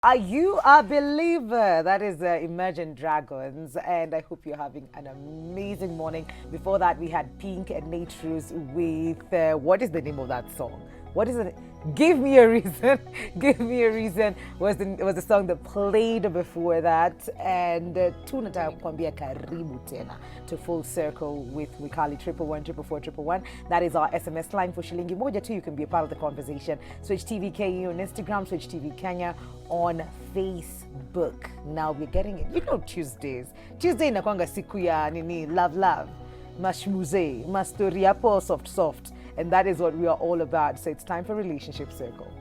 Are you a believer? That is Imagine Dragons, and I hope you're having an amazing morning. Before that, we had Pink and Nate Rose with what is the name of that song? What is it? Give Me a Reason. Give Me a Reason was the song that played before that, and tunataka kukwambia karibu tena to Full Circle with Mikali 111 That is our SMS line for shilingi moja too. You can be a part of the conversation. Switch TV KE on Instagram, Switch TV Kenya on Facebook. Now we're getting it. You know Tuesday inakwanga siku ya nini love mashmuze mastori hapo soft. And that is what we are all about. So it's time for Relationship Circle.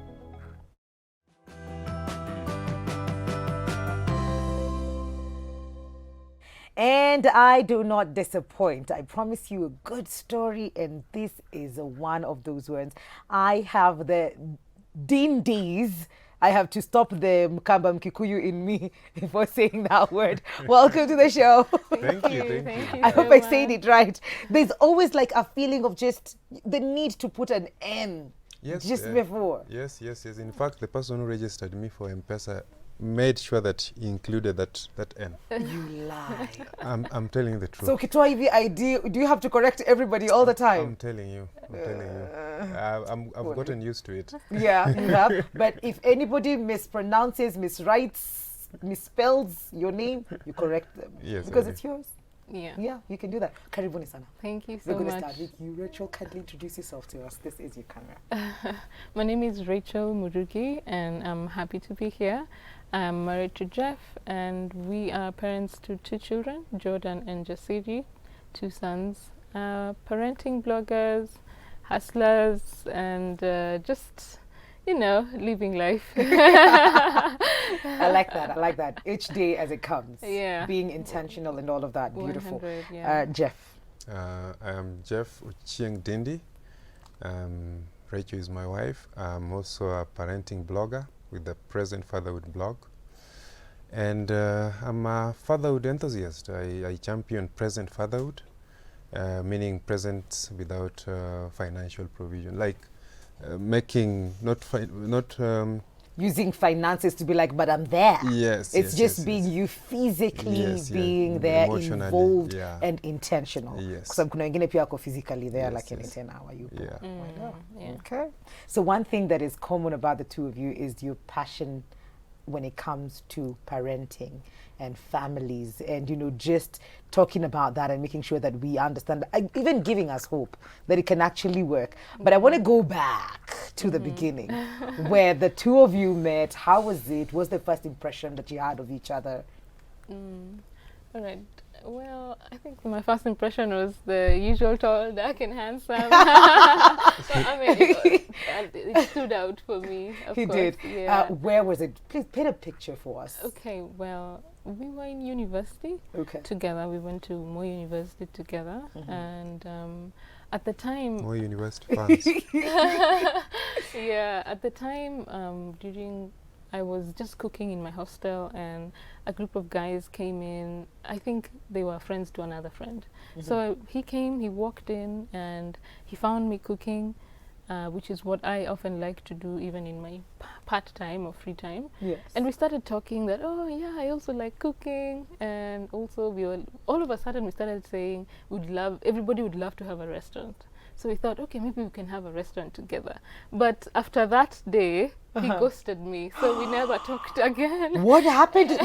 And I do not disappoint. I promise you a good story, and this is one of those ones. I have the Dean D's. I have to stop the Mkamba Mkikuyu in me before saying that word. Welcome to the show. Thank you. I hope I said it right. There's always like a feeling of just the need to put an N before. Yes. In fact, the person who registered me for M-Pesa made sure that he included that N. You lie. I'm telling you the truth. So Kitwa hivi ID, do you have to correct everybody all the time? I'm telling you. I've gotten used to it. Yeah, you have. But if anybody mispronounces, miswrites, misspells your name, you correct them. Yes. Because it's yours. Yeah, you can do that. Karibuni sana. Thank you so We're going to much. start with you, Rachel. Kindly introduce yourself to us. This is your camera. My name is Rachel Murugi, and I'm happy to be here. I'm married to Jeff, and we are parents to 2 children, Jordan and Jasiri, 2 sons, parenting bloggers, hustlers, and just, living life. I like that. Each day as it comes. Yeah. Being intentional and all of that. Beautiful. 100, yeah. Jeff. I am Jeff Uchieng Dindi. Rachel is my wife. I'm also a parenting blogger with the Present Fatherhood blog. And I'm a fatherhood enthusiast. I champion present fatherhood, meaning present without financial provision, like making not using finances to be like, but I'm there. Yes. It's just being you physically being there, involved and intentional. Yes. Because kuna wengine pia wako physically there, like in tena hayupo. Yeah. Okay. So one thing that is common about the two of you is your passion when it comes to parenting and families, and just talking about that and making sure that we understand, even giving us hope that it can actually work. But I want to go back to the beginning where the two of you met. How was it? What's the first impression that you had of each other? All right. Well, I think my first impression was the usual tall, dark, and handsome. It stood out for me. He course. did. Yeah. Where was it? Please paint a picture for us. Okay, well, we were in university together. We went to Moi University together, and at the time, More university fans. yeah, at the time, I was just cooking in my hostel, and a group of guys came in. I think they were friends to another friend. So he came, he walked in, and he found me cooking, which is what I often like to do even in my part-time or free time. Yes. And we started talking that, oh yeah, I also like cooking, and also all of a sudden we started saying everybody would love to have a restaurant. So we thought, okay, maybe we can have a restaurant together. But after that day, he ghosted me, so we never talked again. What happened?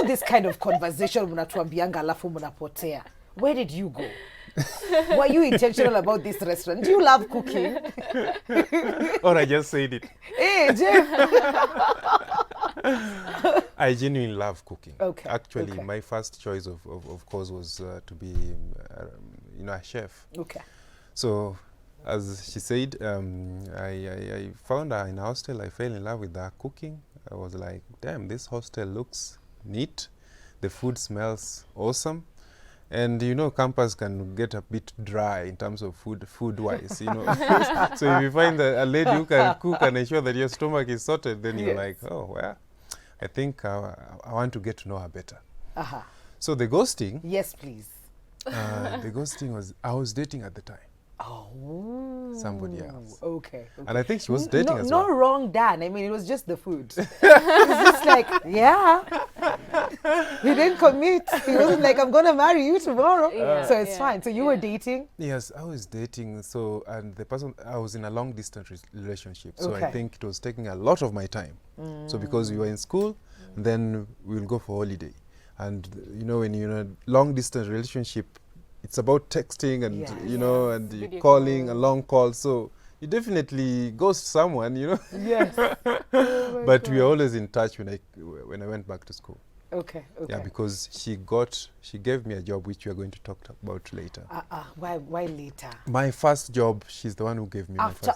This kind of conversation mnatuambianga alafu mnapotea. Where did you go? Were you intentional about this restaurant? Do you love cooking? Or I just said it. Hey, Jeff. I genuinely love cooking. Okay. Actually, my first choice, of course, was to be, a chef. Okay. So, as she said, I found her in a hostel. I fell in love with her cooking. I was like, damn, this hostel looks neat. The food smells awesome. And campus can get a bit dry in terms of food-wise, So if you find a lady who can cook and ensure that your stomach is sorted, then you're like, oh, well, I think I want to get to know her better. So the ghosting. Yes, please. The ghosting was, I was dating at the time. Oh. somebody else. Okay. And I think she was dating as No well. wrong, Dan. I mean, it was just the food. It's just like, yeah. He didn't commit. He wasn't like, I'm going to marry you tomorrow. Yeah, So it's yeah, fine. So you were yeah. dating? Yes, I was dating. So, and the person, I was in a long distance relationship. So Okay. I think it was taking a lot of my time. So because we were in school, then we'll go for holiday. And you know, when you're in a long distance relationship, it's about texting and, Yes. you know, Yes, and video calling, a calls. long call. So you definitely ghost someone, you know. Yes. Oh But we are always in touch when I went back to school. Okay. Yeah, because she gave me a job which we are going to talk about later. Why later? My first job, she's the one who gave me my first.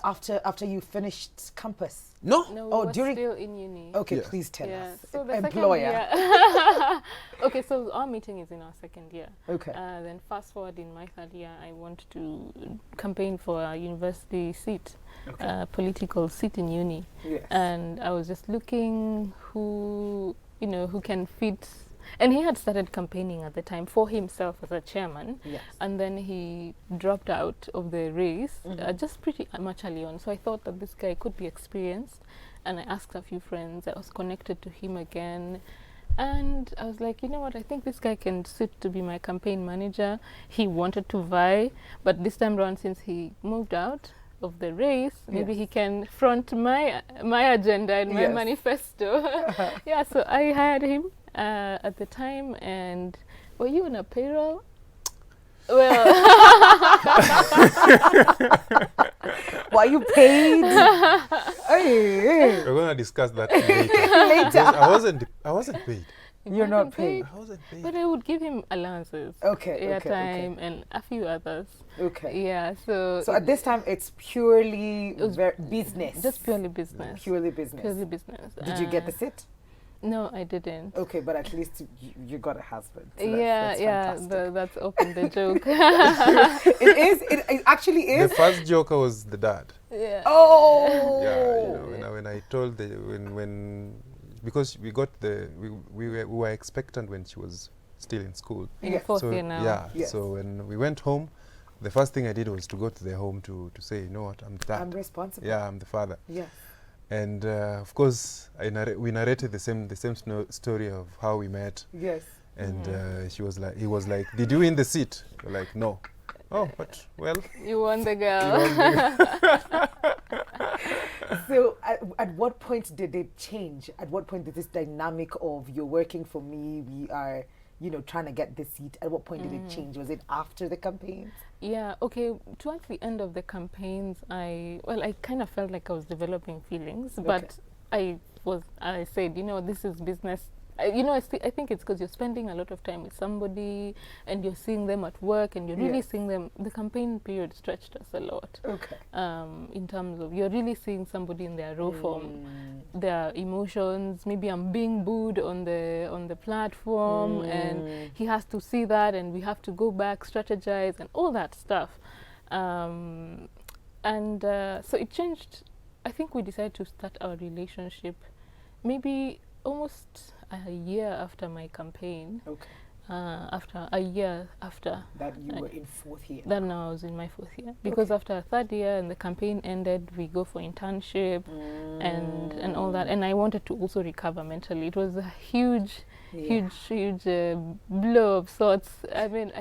After you finished campus? No. No, Oh, we were during- still in uni. Okay, Yes. please tell us. So the Employer. second year. Okay, so our meeting is in our second year. Okay. Then fast forward in my third year, I want to campaign for a university seat, Okay. political seat in uni. Yes. And I was just looking who can fit. And he had started campaigning at the time for himself as a chairman. Yes. And then he dropped out of the race just pretty much early on. So I thought that this guy could be experienced. And I asked a few friends. I was connected to him again. And I was like, you know what, I think this guy can suit to be my campaign manager. He wanted to vie, but this time around, since he moved out of the race, maybe he can front my agenda and my Yes. manifesto. Yeah, so I hired him at the time. And were you on a payroll? Well, Were you paid? Hey. We're going to discuss that later. Later. I wasn't paid. You're not wasn't paid. I wasn't paid. But I would give him allowances, Okay. airtime, and a few others. Okay. Yeah, so So at this time, it's purely It was business. just purely business. Purely business. Purely business. Did you get the sit? No, I didn't. Okay, but at least you got a husband. So that's fantastic. That's open the joke. It actually The is. first joker was the dad. Yeah. Oh. Yeah, you know, when I told because we were expectant when she was still in school. In Yeah. fourth So year now. yeah, Yes. so when we went home, the first thing I did was to go to their home to say, you know what, I'm the dad. I'm responsible. Yeah, I'm the father. Yes. And of course, we narrated the same story of how we met. Yes. And he was like, did you win the seat? We're like, no. Oh, but well. You won the you girl. won the- So at what point did it change? At what point did this dynamic of you're working for me, we are, trying to get this seat, at what point did it change? Was it after the campaigns? Yeah, okay. Towards the end of the campaigns, I kind of felt like I was developing feelings, but I said, this is business. I think it's because you're spending a lot of time with somebody and you're seeing them at work and you're really seeing them. The campaign period stretched us a lot. Okay. In terms of you're really seeing somebody in their raw form, their emotions. Maybe I'm being booed on the platform, and he has to see that, and we have to go back, strategize, and all that stuff. So it changed. I think we decided to start our relationship maybe almost a year after my campaign. Okay. After a year after That you were in fourth year. that, now I was in my fourth year, because after a third year and the campaign ended, we go for internship and all that, and I wanted to also recover mentally. It was a huge blow of sorts. I mean,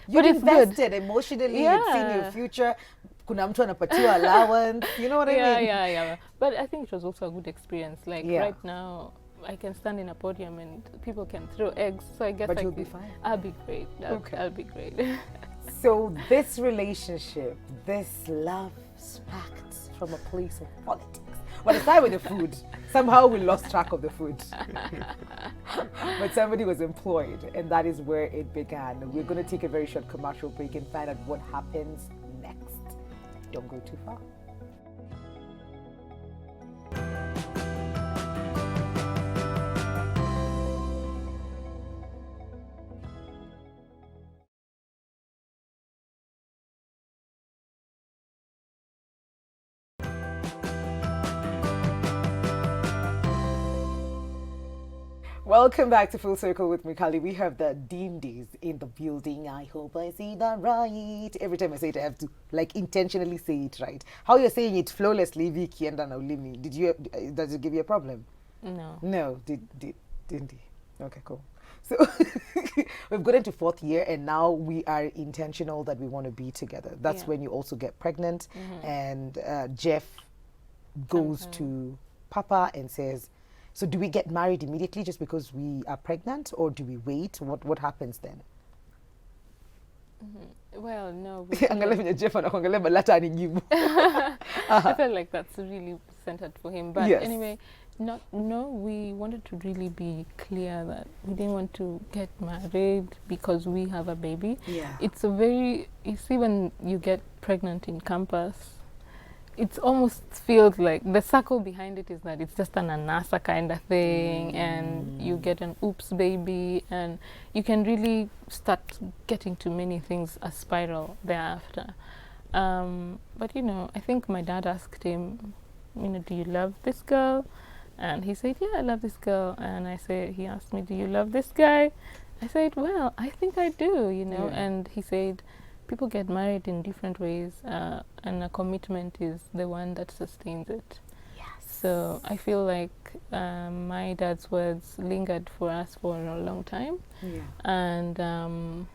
You but it's good. invested emotionally. You'd seen your Yeah. future. Kuna mtu anapatia allowance. You know what I mean? Yeah. But I think it was also a good experience. Like Yeah. right now, I can stand in a podium and people can throw eggs. So I guess But you'll be fine. I'll be great. Okay. I'll be great. So this relationship, this love sparked from a place of politics. But aside with the food, somehow we lost track of the food. But somebody was employed, and that is where it began. We're going to take a very short commercial break and find out what happens next. Don't go too far. Welcome back to Full Circle with Mikali. We have the Dindies in the building. I hope I say that right. Every time I say it, I have to like intentionally say it right. How you're saying it flawlessly, Vicky and Olimi. Does it give you a problem? No. No, Dindi. Okay, cool. So we've got into 4th year, and now we are intentional that we want to be together. That's when you also get pregnant, and Jeff goes to Papa and says, so do we get married immediately just because we are pregnant, or do we wait? What happens then? Well, no. I felt like that's really centered for him. But anyway, we wanted to really be clear that we didn't want to get married because we have a baby. Yeah. It's you see, when you get pregnant in campus, it almost feels like the circle behind it is that it's just an anasa kind of thing, and you get an oops baby, and you can really start getting to many things, a spiral thereafter. But I think my dad asked him, do you love this girl? And he said, yeah, I love this girl. And he asked me, do you love this guy? I said, well, I think I do, And he said, people get married in different ways, and a commitment is the one that sustains it. Yes. So I feel like my dad's words lingered for us for a long time. Yeah. And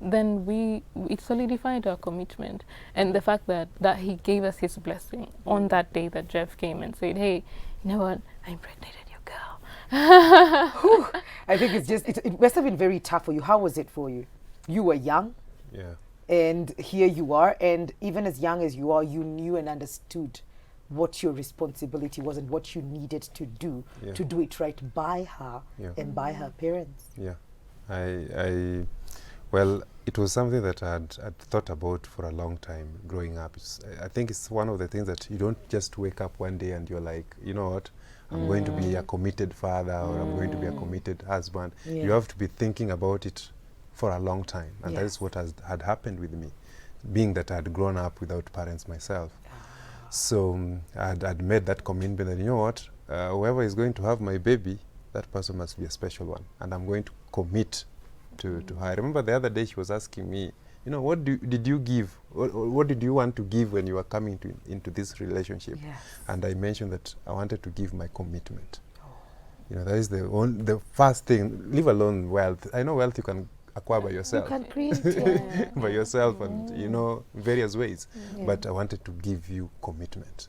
then it solidified our commitment. And the fact that he gave us his blessing on that day that Jeff came and said, hey, you know what, I impregnated your girl. I think it must have been very tough for you. How was it for you? You were young. Yeah. And here you are, and even as young as you are, you knew and understood what your responsibility was and what you needed to do to do it right by her and by her parents. Yeah. Well, it was something that I'd thought about for a long time growing up. I think it's one of the things that you don't just wake up one day and you're like, you know what, I'm going to be a committed father, or I'm going to be a committed husband. Yeah. You have to be thinking about it for a long time, and that is what had happened with me, being that I had grown up without parents myself. So I'd made that commitment that, you know what, whoever is going to have my baby, that person must be a special one, and I'm going to commit to her. I remember the other day she was asking me, what did you give? What did you want to give when you were coming into this relationship? Yes. And I mentioned that I wanted to give my commitment. That is the first thing, leave alone wealth. I know wealth you can acquire by yourself. You can print by yourself and, various ways. Yeah. But I wanted to give you commitment,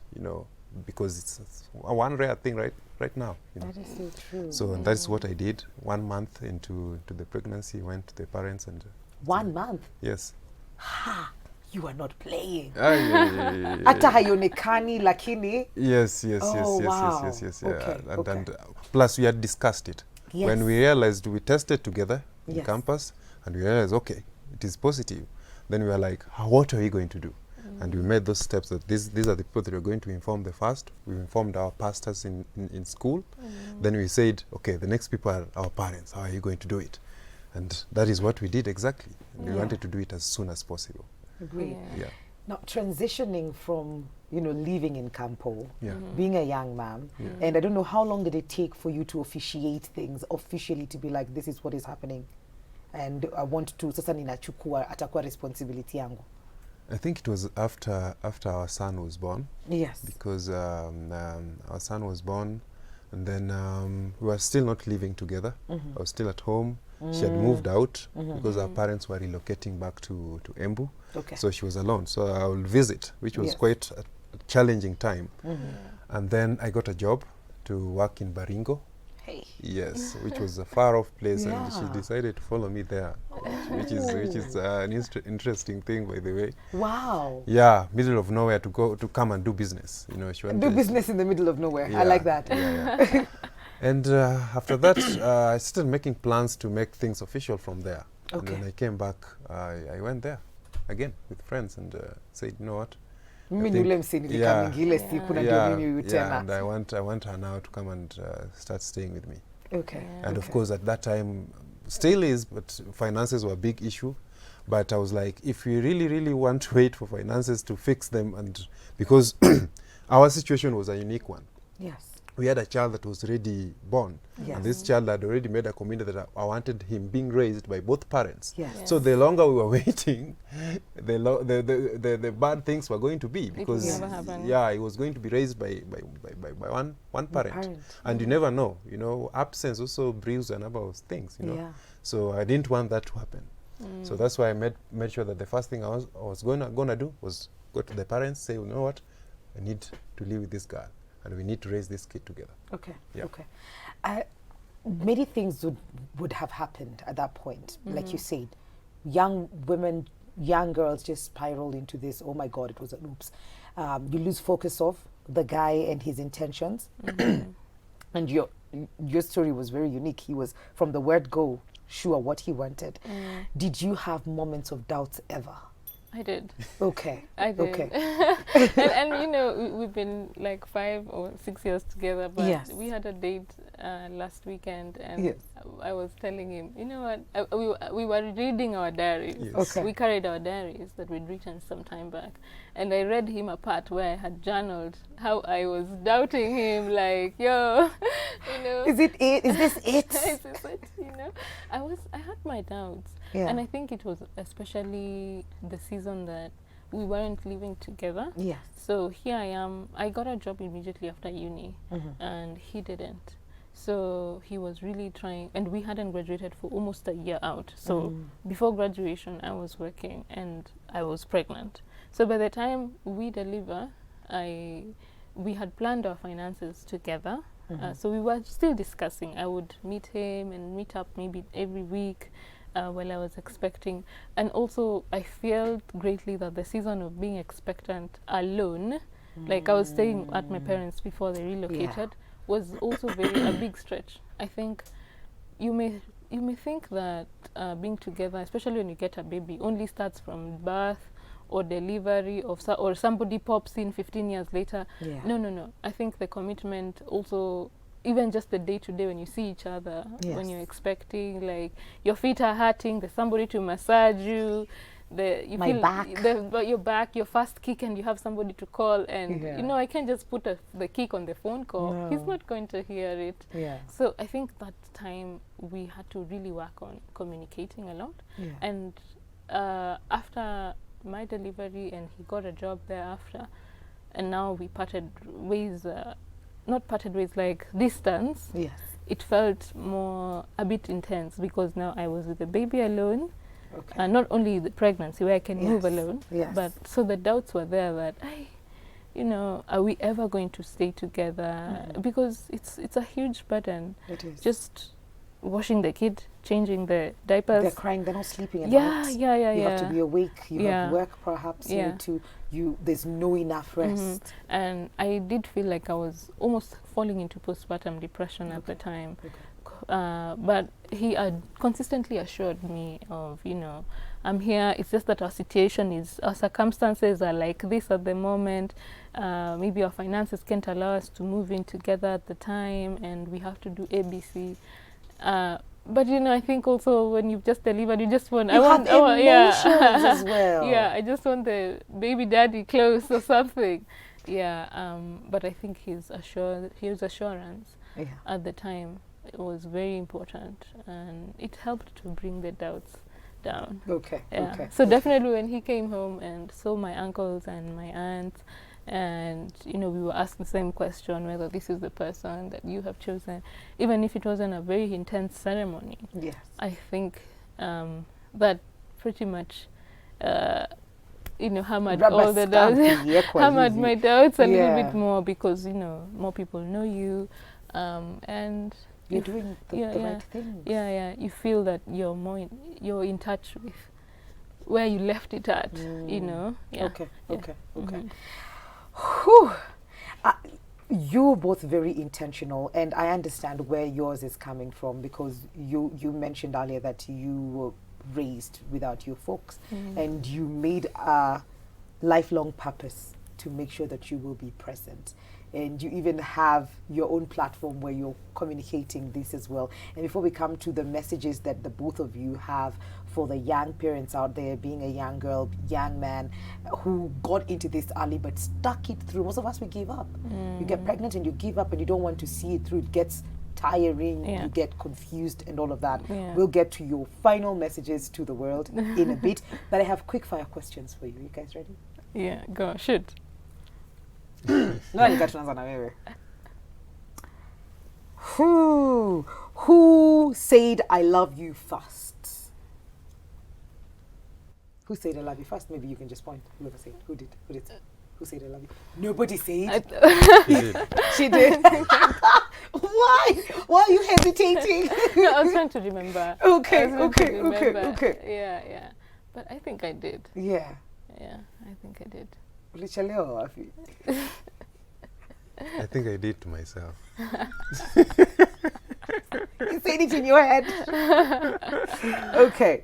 because it's one rare thing right now. That is so true. So that's what I did. 1 month into the pregnancy, went to the parents and... 1 month? Yes. Ha! You are not playing. Hata haionekani lakini. Yes. Wow. Yeah. Okay, And plus we had discussed it. Yes. When we realized, we tested together in Yes. campus, and we realized, okay, it is positive. Then we were like, what are we going to do? And we made those steps that these are the people that we're going to inform the first. We informed our pastors in school. Then we said, okay, the next people are our parents. How are you going to do it? And that is what we did exactly. And we wanted to do it as soon as possible. Agreed. Yeah. Now, transitioning from, living in Campo, Yeah. being a young man, and I don't know, how long did it take for you to officiate things officially, to be like, this is what is happening, and I want to, sasa ninachukua, atakuwa responsibility yangu? I think it was after our son was born. Yes. Because our son was born, and then we were still not living together. I was still at home. She had moved out because our parents were relocating back to Embu. Okay. So she was alone. So I will visit, which was quite a challenging time. And then I got a job to work in Baringo. Hey. Yes, which was a far off place, and Yeah. she decided to follow me there, which is an interesting thing, by the way. Wow. Yeah, middle of nowhere to come and do business. She wanted Do business in the middle of nowhere. Yeah, I like that. Yeah. And after that, I started making plans to make things official from there. Okay. And when I came back, I went there again with friends and said, you know what? Mimi I ni think- ule msee nilikaming ile siku na ndio mimi huyu tena. and I want her now to come and start staying with me. Okay. And of course, at that time, still is, but finances were a big issue. But I was like, if we really, really want to wait for finances to fix them, and because our situation was a unique one. Yes. we had a child that was already born. Yes. And this child had already made a commitment that I wanted him being raised by both parents. Yes. Yes. So the longer we were waiting, the bad things were going to be, because never happen. yeah, he was going to be raised by one parent. And you never know, you know, absence also brings a number of things, you know. Yeah. So I didn't want that to happen. So that's why I made sure that the first thing I was gonna do was go to the parents, say, you know what, I need to live with this girl, and we need to raise this kid together. Okay. Yeah. Okay. Many things would have happened at that point. Like you said, young women, young girls just spiral into this, oh my God, it was an oops. You lose focus of the guy and his intentions. And your story was very unique. He was, from the word go, sure what he wanted. Did you have moments of doubts ever? I did. Okay. I did. Okay. and you know, we've been like 5 or 6 years together, but Yes. we had a date last weekend, and Yes. I was telling him, you know what, we were reading our diaries. Yes. Okay. We carried our diaries that we'd written some time back, and I read him a part where I had journaled how I was doubting him, like, yo, you know. Is it it? Is this it? Is this it? You know, I had my doubts. Yeah. And I think it was especially the season that we weren't living together. Yes. So here I am. I got a job immediately after uni, and he didn't. So he was really trying, and we hadn't graduated for almost a year out. So before graduation, I was working and I was pregnant. So by the time we deliver, we had planned our finances together. So we were still discussing. I would meet him and meet up maybe every week. While I was expecting. And also I felt greatly that the season of being expectant alone, like I was staying at my parents before they relocated, was also a big stretch. I think you may think that being together, especially when you get a baby, only starts from birth or delivery or somebody pops in 15 years later. Yeah. No. I think the commitment also, even just the day-to-day when you see each other, when you're expecting, like your feet are hurting, there's somebody to massage you, your back, your first kick, and you have somebody to call, and you know, I can't just put the kick on the phone call. No. He's not going to hear it. Yeah. So I think that time we had to really work on communicating a lot. Yeah. And after my delivery, and he got a job thereafter, and now we parted ways. Not parted ways, like distance. Yes. It felt a bit intense, because now I was with the baby alone, Okay. and not only the pregnancy where I can move alone, Yes. but so the doubts were there that, you know, are we ever going to stay together? Because it's a huge burden. It is. Just washing the kid, changing the diapers. They're crying, they're not sleeping at Yeah. night. You have to be awake, you have work perhaps, you need to, there's no enough rest. And I did feel like I was almost falling into postpartum depression at the time. But he had consistently assured me of, you know, I'm here, it's just that our circumstances are like this at the moment. Maybe our finances can't allow us to move in together at the time, and we have to do ABC. But you know, I think also when you've just delivered, you just want Emotions as well. Yeah, I just want the baby daddy close or something. Yeah, but I think his assurance at the time, it was very important, and it helped to bring the doubts down. Okay. Yeah. Okay. So definitely when he came home and saw my uncles and my aunts, and you know, we were asked the same question, whether this is the person that you have chosen, even if it wasn't a very intense ceremony. Yes. I think that pretty much you know, hammered all the doubts, hammered my doubts a little bit more, because you know, more people know you, and you're doing the right things. Yeah, you feel that you're in touch with where you left it at, you know. Okay. Whew. You're both very intentional, and I understand where yours is coming from, because you mentioned earlier that you were raised without your folks, and you made a lifelong purpose to make sure that you will be present. And you even have your own platform where you're communicating this as well. And before we come to the messages that the both of you have for the young parents out there, being a young girl, young man who got into this early but stuck it through. Most of us, we give up. You get pregnant and you give up and you don't want to see it through. It gets tiring, you get confused and all of that. We'll get to your final messages to the world in a bit. But I have quick fire questions for you. You guys ready? Yeah, go, shoot. Who said I love you first? Who said I love you first? Maybe you can just point. Whoever said. Who did? Who did? Who said I love you? Nobody said. She did. She did. Why? Why are you hesitating? No, I was trying to remember. Okay. Yeah. But I think I did. Yeah. Yeah, I think I did. Ulichelewa wapi? I think I did to myself. You said it in your head. Okay.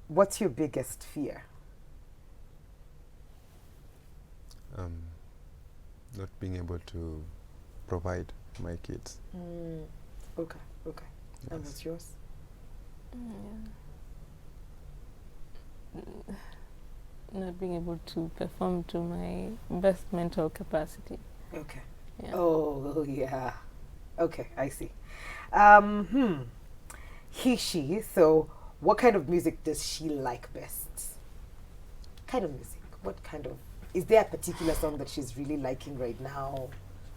What's your biggest fear? Not being able to provide my kids. Okay. And Yes. what's yours? Not being able to perform to my best mental capacity. Okay. Yeah. Oh, yeah. Okay, I see. He, she. So, what kind of music does she like best? Kind of music. What kind of? Is there a particular song that she's really liking right now,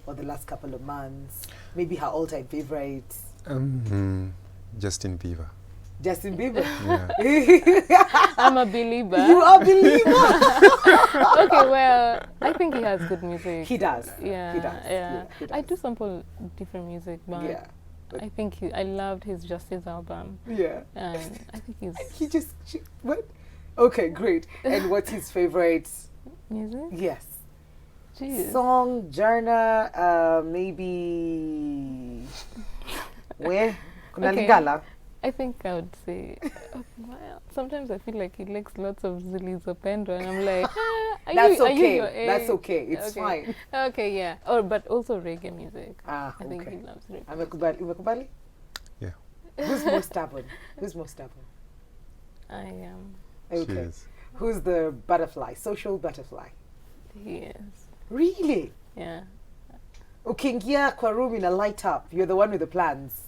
or the last couple of months? Maybe her all-time favorite. Justin Bieber. Justin Bieber. Yeah. I'm a believer. You are a believer. Okay, well, I think he has good music. He does. Yeah, He does. yeah. He does. I do sample different music, but Yeah. I think I loved his Justice album, Yeah. and I think his What? Okay, great. And what's his favorite? music. Yes. Jeez. Song, genre, maybe. Where? Kuna Okay. Lingala. I think I would say, well, sometimes I feel like he likes lots of Zilizopendo, and I'm like, are That's you, are you okay. your age? That's okay. It's Okay. fine. Okay, yeah. But also reggae music. Ah, I think okay. he loves reggae. Umekubali? Yeah. Who's more stubborn? Who's more stubborn? I am. Okay. Cheers. Who's the butterfly? Social butterfly. He is. Really? Yeah. Ukiingia kwa room in a light up. You're the one with the plans.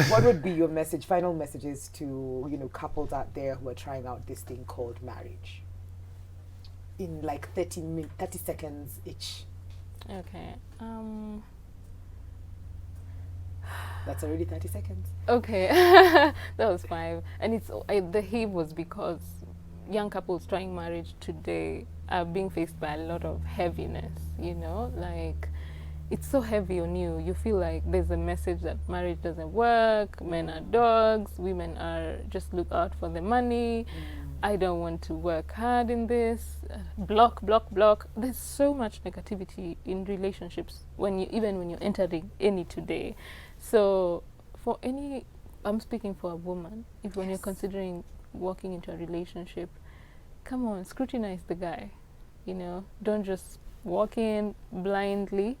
What would be your message, final messages to, couples out there who are trying out this thing called marriage? In like 30 seconds each. Okay. That's already 30 seconds. Okay. That was 5. And the heave was because young couples trying marriage today are being faced by a lot of heaviness, like it's so heavy on you. You feel like there's a message that marriage doesn't work, men are dogs, women are just look out for the money. I don't want to work hard in this. Block. There's so much negativity in relationships even when you're entering any today. So I'm speaking for a woman, when you're considering walking into a relationship, come on, scrutinize the guy. Don't just walk in blindly.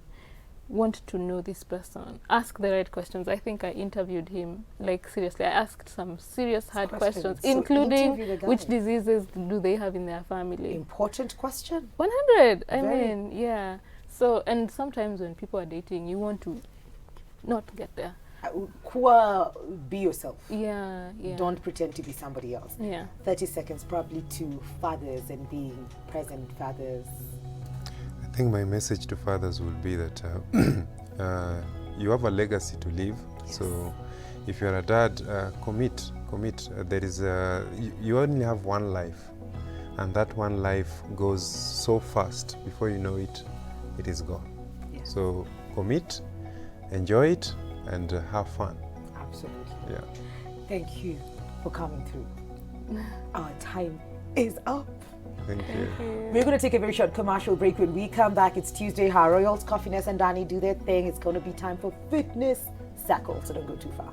Want to know this person. Ask the right questions. I think I interviewed him, like seriously. I asked some serious hard questions, So including interview the guy. which diseases do they have in their family. Important question. 100. I Very. mean, yeah. So, and sometimes when people are dating, you want to not get there. Be yourself. Yeah. Don't pretend to be somebody else. Yeah. 30 seconds probably to fathers and being present fathers. I think my message to fathers will be that you have a legacy to leave. Yes. So if you're a dad, commit. There is you only have one life, and that one life goes so fast. Before you know it, it is gone. Yeah. So commit, enjoy it, and have fun. Absolutely. Yeah. Thank you for coming through. Our time is up. Thank you. We're going to take a very short commercial break. When we come back, it's Tuesday. How Royals, Coffiness, and Danny do their thing. It's going to be time for Fitness Circle, so don't go too far.